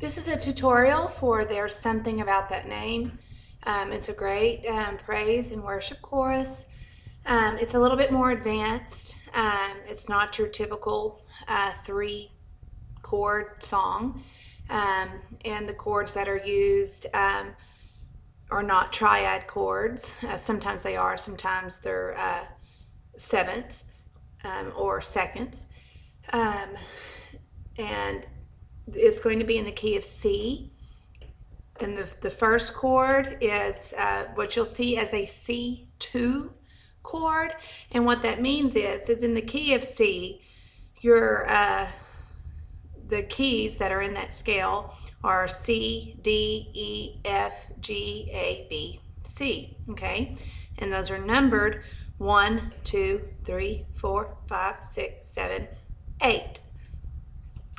This is a tutorial for There's Something About That Name. It's a great praise and worship chorus. It's a little bit more advanced. It's not your typical three-chord song. And the chords that are used are not triad chords. Sometimes they are, sometimes they're sevenths or seconds. And it's going to be in the key of C. And the first chord is what you'll see as a C2 chord. And what that means is in the key of C, the keys that are in that scale are C, D, E, F, G, A, B, C. Okay? And those are numbered 1, 2, 3, 4, 5, 6, 7, 8.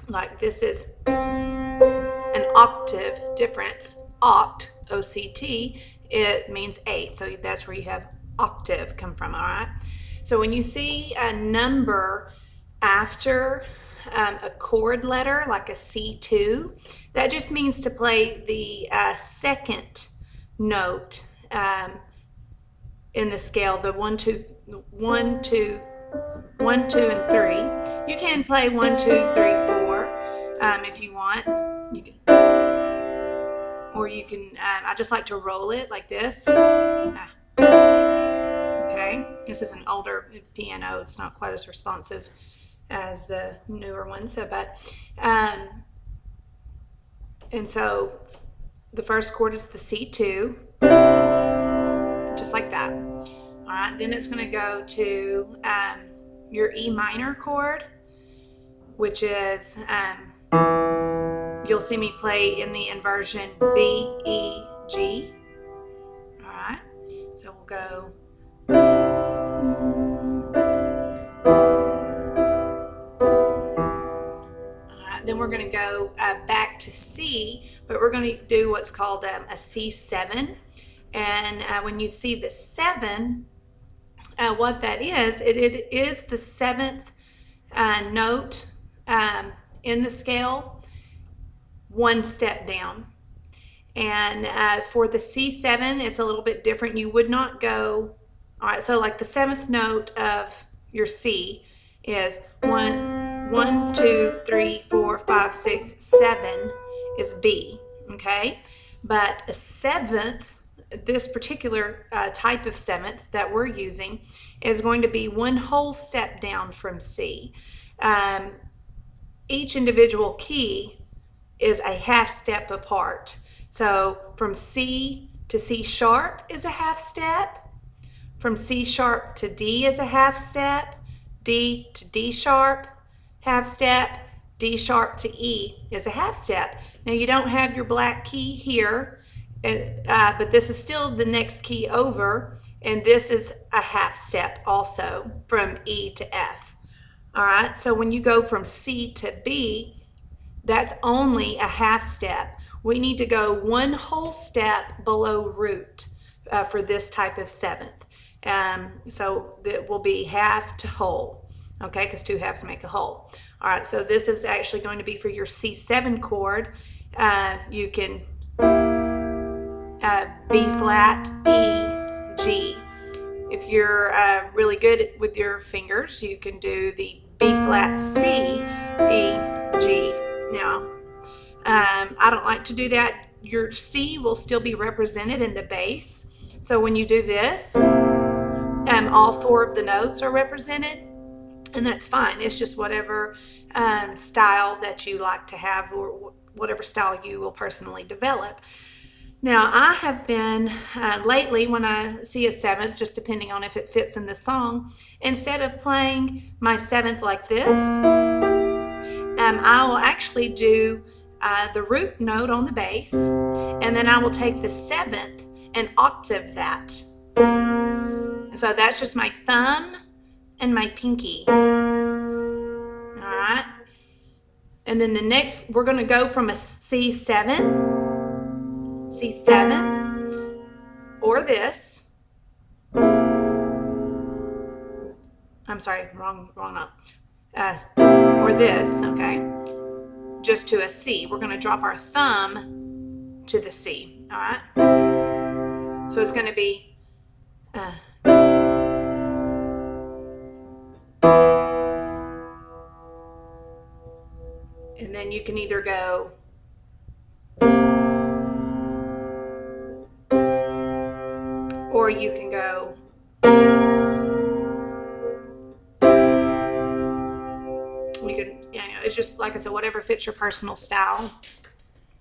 Like this is an octave difference. Oct, O-C-T, it means 8. So that's where you have octave come from, all right? So when you see a number after a chord letter, like a C2, that just means to play the second note in the scale, the 1, 2, 1, 2, 1, 2, and 3. You can play 1, 2, 3, 4 if you want. You can, or you can. I just like to roll it like this. Okay, this is an older piano. It's not quite as responsive as the newer one. And so the first chord is the C2, just like that. All right, then it's going to go to your E minor chord, which is, you'll see me play in the inversion B, E, G. All right, so we'll go. All right, then we're going to go back to C, but we're going to do what's called a C7. And when you see the 7, what that is, it is the 7th note in the scale, one step down. And for the C7, it's a little bit different. You would not go, all right, so like the 7th note of your C is 1, 2, 3, 4, 5, 6, 7 is B, okay? But a 7th, this particular type of 7th that we're using is going to be one whole step down from C. Each individual key is a half step apart. So from C to C sharp is a half step. From C sharp to D is a half step. D to D sharp, half step. D sharp to E is a half step. Now you don't have your black key here, but this is still the next key over, and this is a half step also from E to F. All right, so when you go from C to B, that's only a half step. We need to go one whole step below root for this type of 7th. So it will be half to whole, okay, because 2 halves make a whole. All right, so this is actually going to be for your C7 chord. You can B flat, E, G. If you're really good with your fingers, you can do the B flat, C, E, G. Now, I don't like to do that. Your C will still be represented in the bass. So when you do this, all 4 of the notes are represented, and that's fine. It's just whatever style that you like to have, or whatever style you will personally develop. Now, I have been, lately, when I see a 7th, just depending on if it fits in the song, instead of playing my 7th like this, I will actually do the root note on the bass, and then I will take the 7th and octave that. So that's just my thumb and my pinky. All right. And then the next, we're going to go from a C7, or this. I'm sorry, wrong note. Or this, okay? just to a C. We're going to drop our thumb to the C. All right. So it's going to be and then you can either go or you can go it's just like I said, whatever fits your personal style.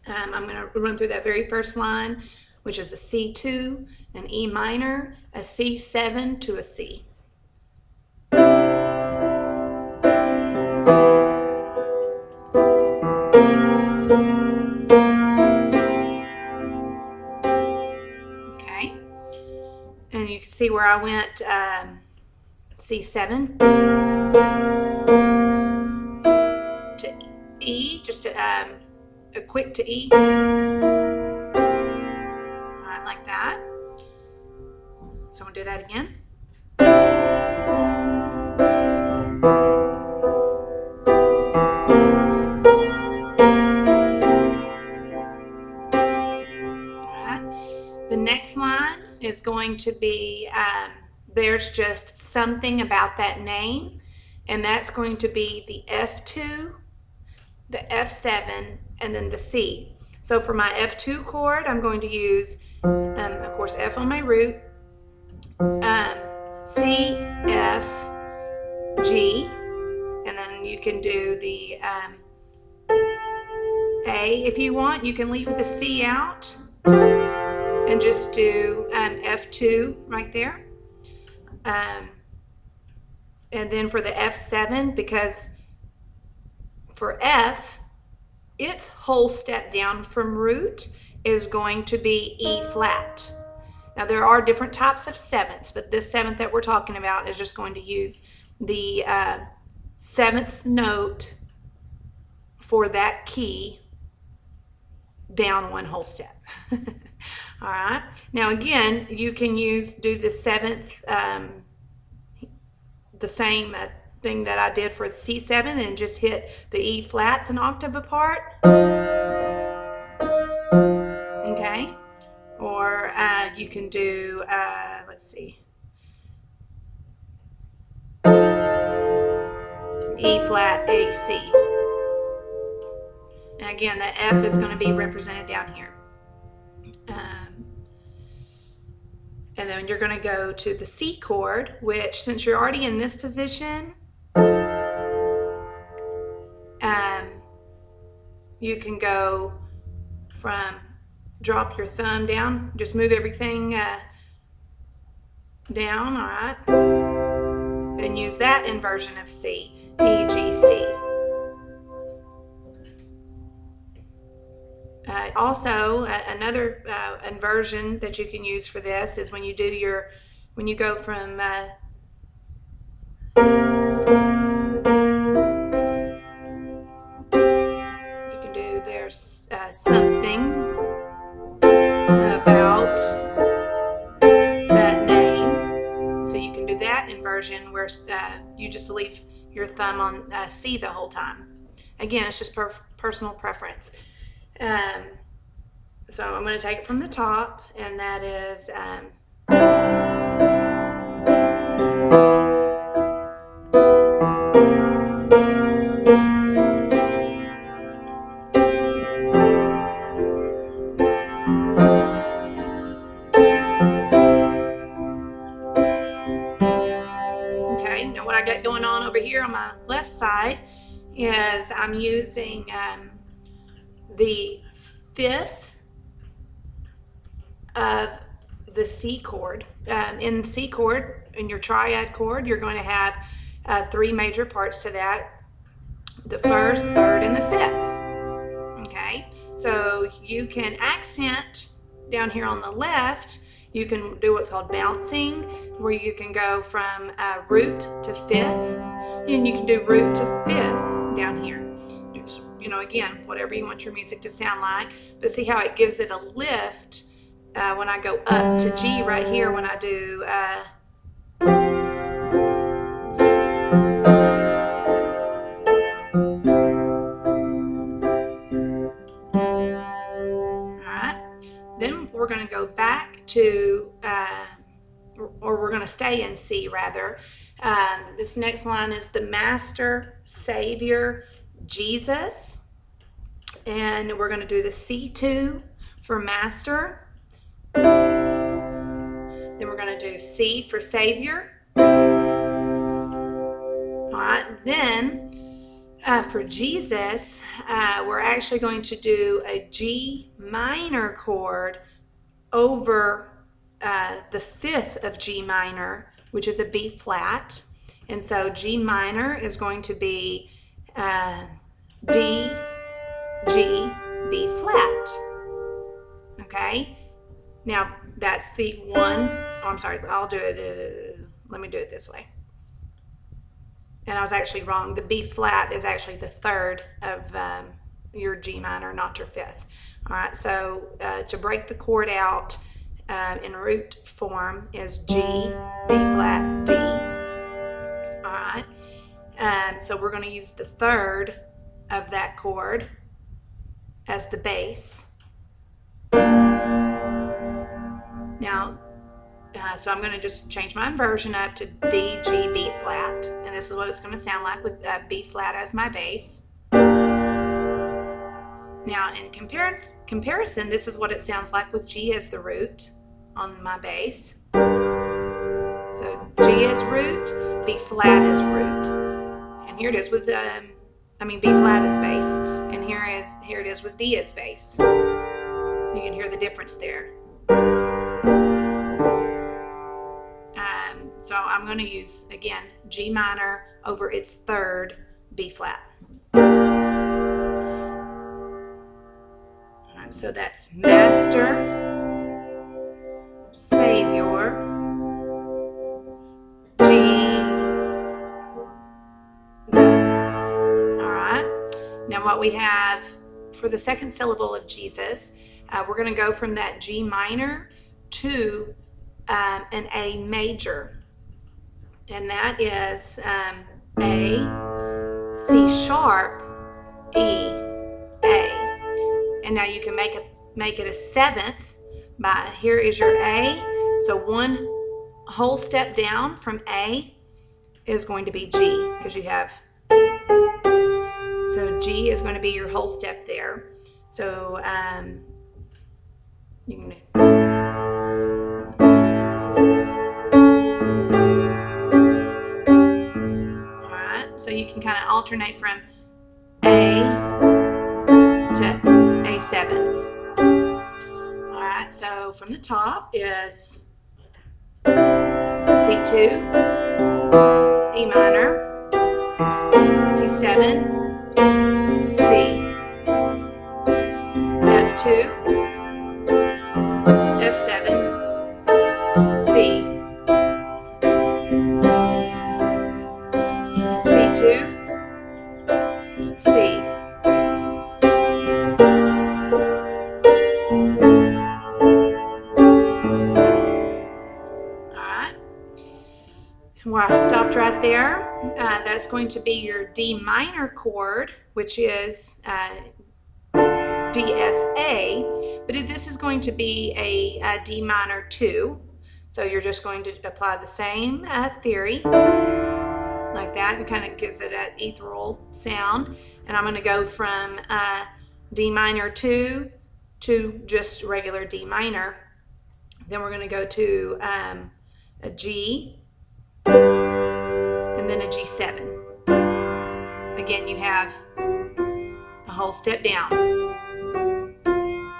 I'm going to run through that very first line, which is a C2, an E minor, a C7 to a C. Okay, and you can see where I went C7 to E, just to, a quick to E. All right, like that. So I'm going to do that again. All right. The next line is going to be, there's just something about that name, and that's going to be the F2, the F7, and then the C. So for my F2 chord, I'm going to use, of course, F on my root, C, F, G, and then you can do the A if you want. You can leave the C out and just do F2 right there. And then for the F7, because for F, its whole step down from root is going to be E flat. Now there are different types of sevenths, but this seventh that we're talking about is just going to use the seventh note for that key down one whole step. All right. Now again, you can do the seventh, the same thing that I did for the C7 and just hit the E flats an octave apart. Okay. Or you can do, let's see, E flat, A, C. And again, the F is going to be represented down here. And then you're going to go to the C chord, which since you're already in this position, you can go from drop your thumb down, just move everything down, all right, and use that inversion of C, E, G, C. Also, another inversion that you can use for this is when you go from you can do there's something about that name. So you can do that inversion where you just leave your thumb on C the whole time. Again, it's just personal preference. So I'm going to take it from the top, and that is okay. Now what I got going on over here on my left side is I'm using the fifth of the C chord. In C chord, in your triad chord, you're going to have three major parts to that: the first, third, and the fifth. Okay, so you can accent down here on the left. You can do what's called bouncing, where you can go from root to fifth, and you can do root to fifth down here. You know, again, whatever you want your music to sound like, but see how it gives it a lift when I go up to G right here when I do to, or we're going to stay in C rather. This next line is the Master, Savior, Jesus. And we're going to do the C2 for Master. Then we're going to do C for Savior. All right, then for Jesus, we're actually going to do a G minor chord over the fifth of G minor, which is a B flat. And so G minor is going to be D, G, B flat. Okay? Now, that's the one. Oh, I'm sorry. I'll do it. Let me do it this way. And I was actually wrong. The B flat is actually the third of your G minor, not your fifth. All right. So to break the chord out in root form is G, B flat, D. All right. So we're going to use the third of that chord as the bass. Now, so I'm going to just change my inversion up to D, G, B flat. And this is what it's going to sound like with B flat as my bass. Now, in comparison, this is what it sounds like with G as the root on my bass. So G is root, B flat is root. And here it is with, B flat is bass. And here it is with D as bass. You can hear the difference there. So I'm going to use, again, G minor over its third, B flat. All right, so that's Master, Savior, Jesus. All right. Now what we have for the second syllable of Jesus, we're going to go from that G minor to an A major. And that is A, C sharp, E, A. And now you can make it a seventh by, here is your A. So one whole step down from A is going to be G, because you have, so G is going to be your whole step there. So you can, so you can kind of alternate from A to A seventh. All right, so from the top is C2, E minor, C7, C, F2, F7, C, C2, C. All right. And where I stopped right there, that's going to be your D minor chord, which is D, F, A, but this is going to be a D minor 2. So you're just going to apply the same theory. Like that, it kind of gives it an ethereal sound. And I'm going to go from D minor 2 to just regular D minor. Then we're going to go to a G and then a G7. Again, you have a whole step down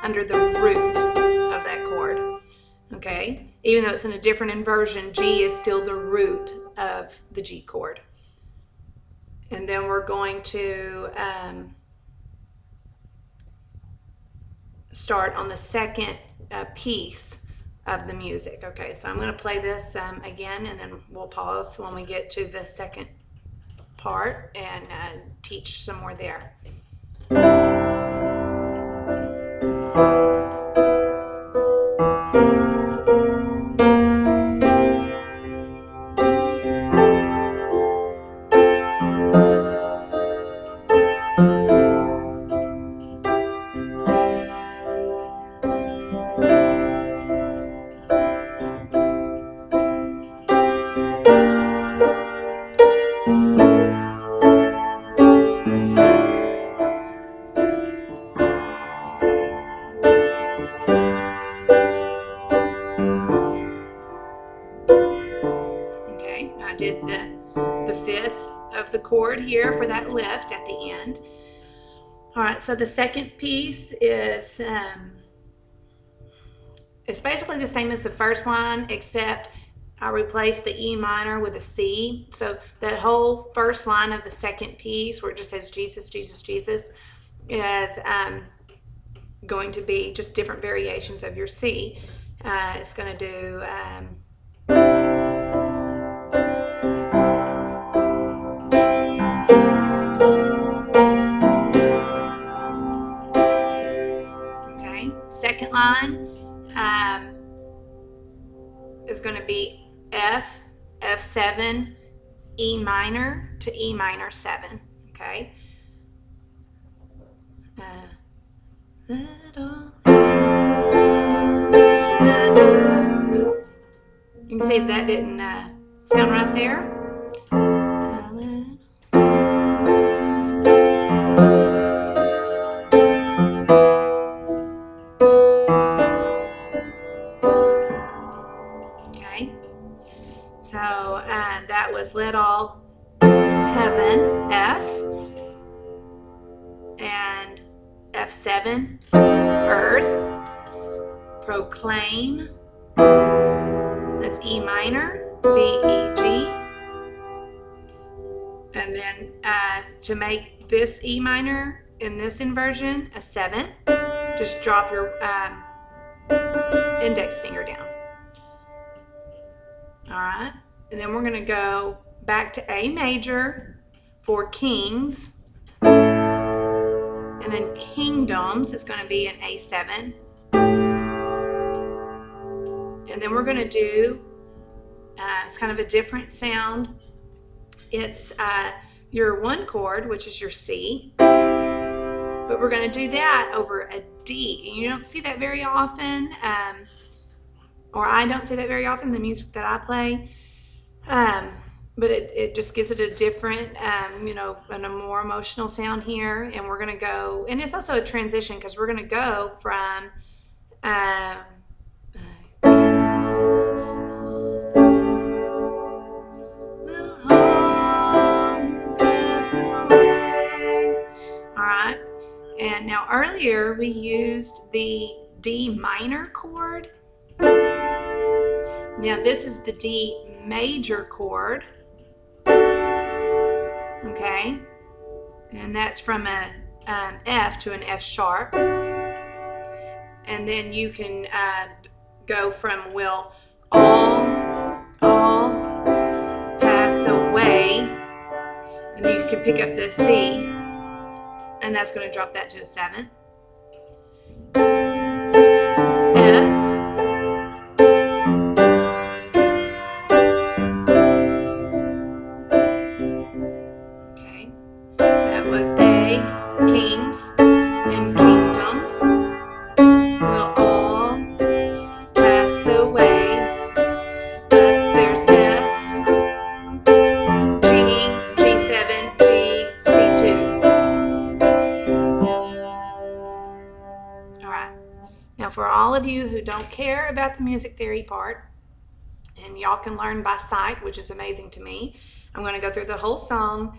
under the root of that chord. Okay, even though it's in a different inversion, G is still the root of the G chord. And then we're going to start on the second piece of the music. Okay, so I'm going to play this again, and then we'll pause when we get to the second part and teach some more there. that lift at the end. All right, so the second piece is it's basically the same as the first line, except I replaced the E minor with a C. So that whole first line of the second piece, where it just says Jesus, Jesus, Jesus, is going to be just different variations of your C. It's going to do okay. Second line is going to be F, F7, E minor to E minor 7. Okay. You can see that didn't sound right there. Okay, so that was Let All Heaven, F, and F7, Earth, Proclaim, that's E minor, B, E, G, and then to make this E minor in this inversion a 7, just drop your index finger down. All right, and then we're going to go back to A major for kings, and then kingdoms is going to be an A7. And then we're going to do, it's kind of a different sound. It's your 1 chord, which is your C, but we're going to do that over a D. And you don't see that very often, or I don't see that very often in the music that I play, but it just gives it a different, and a more emotional sound here. And we're going to go, and it's also a transition because we're going to go from Alright, and now earlier we used the D minor chord. Now this is the D major chord. Okay, and that's from a F to an F sharp. And then you can go from will all pass away, and then you can pick up the C, and that's going to drop that to a 7. F, okay, that was A, kings and kingdoms will all pass away, but there's F, G, G7, G, C2. Alright, now for all of you who don't care about the music theory part, and y'all can learn by sight, which is amazing to me, I'm going to go through the whole song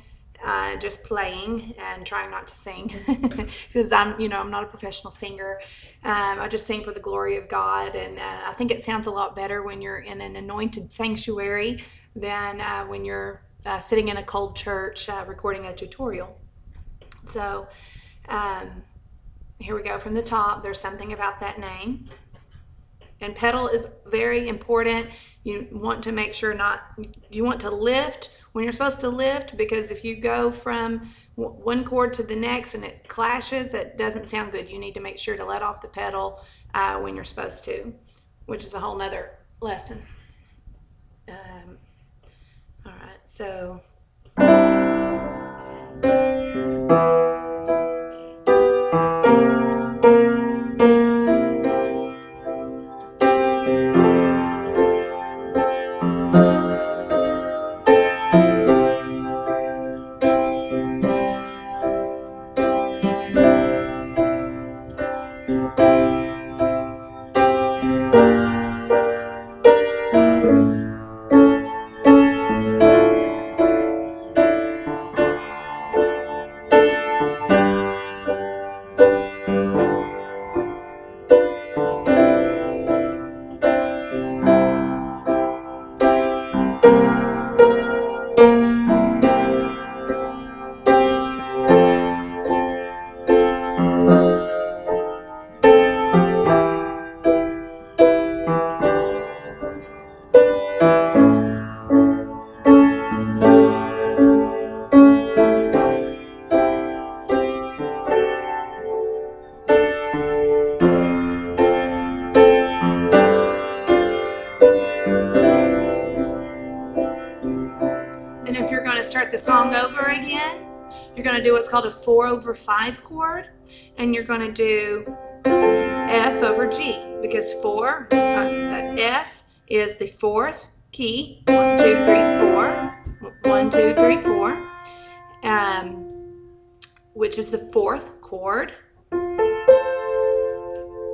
just playing and trying not to sing because I'm not a professional singer. I just sing for the glory of God, and I think it sounds a lot better when you're in an anointed sanctuary than when you're sitting in a cold church recording a tutorial. So here we go from the top. There's something about that name. And pedal is very important. You want to make sure you want to lift when you're supposed to lift, because if you go from one chord to the next and it clashes, that doesn't sound good. You need to make sure to let off the pedal when you're supposed to, which is a whole nother lesson. All right, so. the song over again, you're going to do what's called a 4/5 chord, and you're going to do F over G, because F is the fourth key. 1, 2, 3, 4. 1, 2, 3, 4. Which is the fourth chord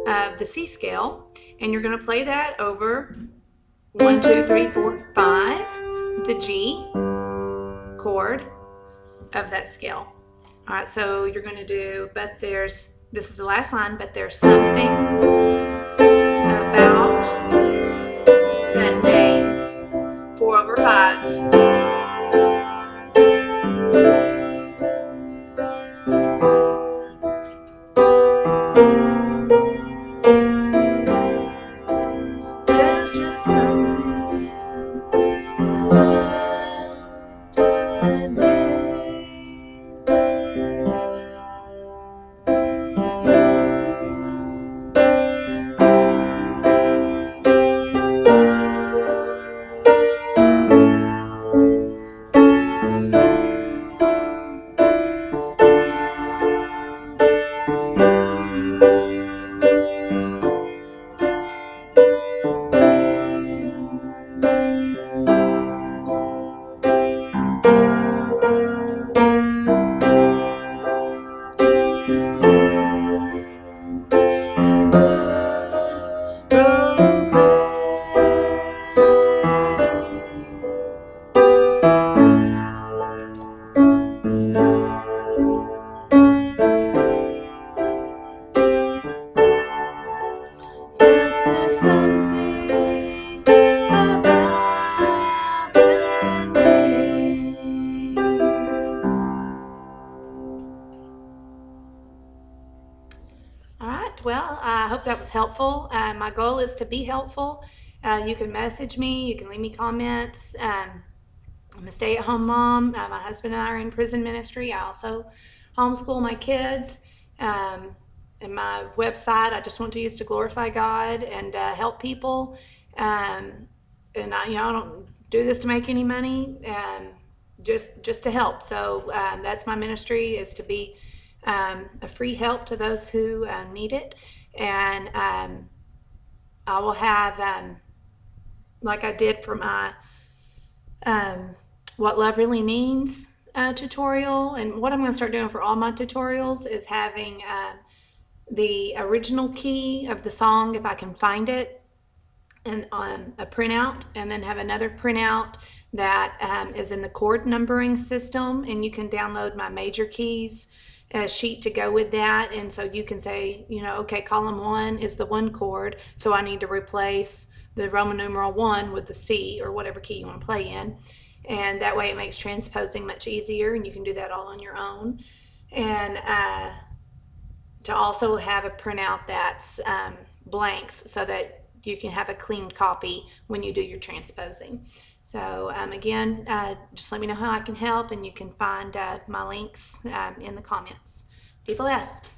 of the C scale, and you're going to play that over 1, 2, 3, 4, 5, the G chord of that scale. All right, so you're going to do, this is the last line, but there's something about that name, 4/5. There's just something about that name. There's something about that name. All right, well, I hope that was helpful. My goal is to be helpful. You can message me, you can leave me comments. I'm a stay-at-home mom. My husband and I are in prison ministry. I also homeschool my kids. And my website, I just want to use to glorify God and help people. And I don't do this to make any money, just to help. So that's my ministry, is to be a free help to those who need it. And I will have, like I did for my What Love Really Means tutorial, and what I'm going to start doing for all my tutorials is having the original key of the song, if I can find it, and a printout, and then have another printout that is in the chord numbering system, and you can download my major keys sheet to go with that. And so you can say, okay, column 1 is the 1 chord, so I need to replace the Roman numeral 1 with the C, or whatever key you want to play in, and that way it makes transposing much easier, and you can do that all on your own. And to also have a printout that's blanks, so that you can have a clean copy when you do your transposing. So again, just let me know how I can help, and you can find my links in the comments. Be blessed.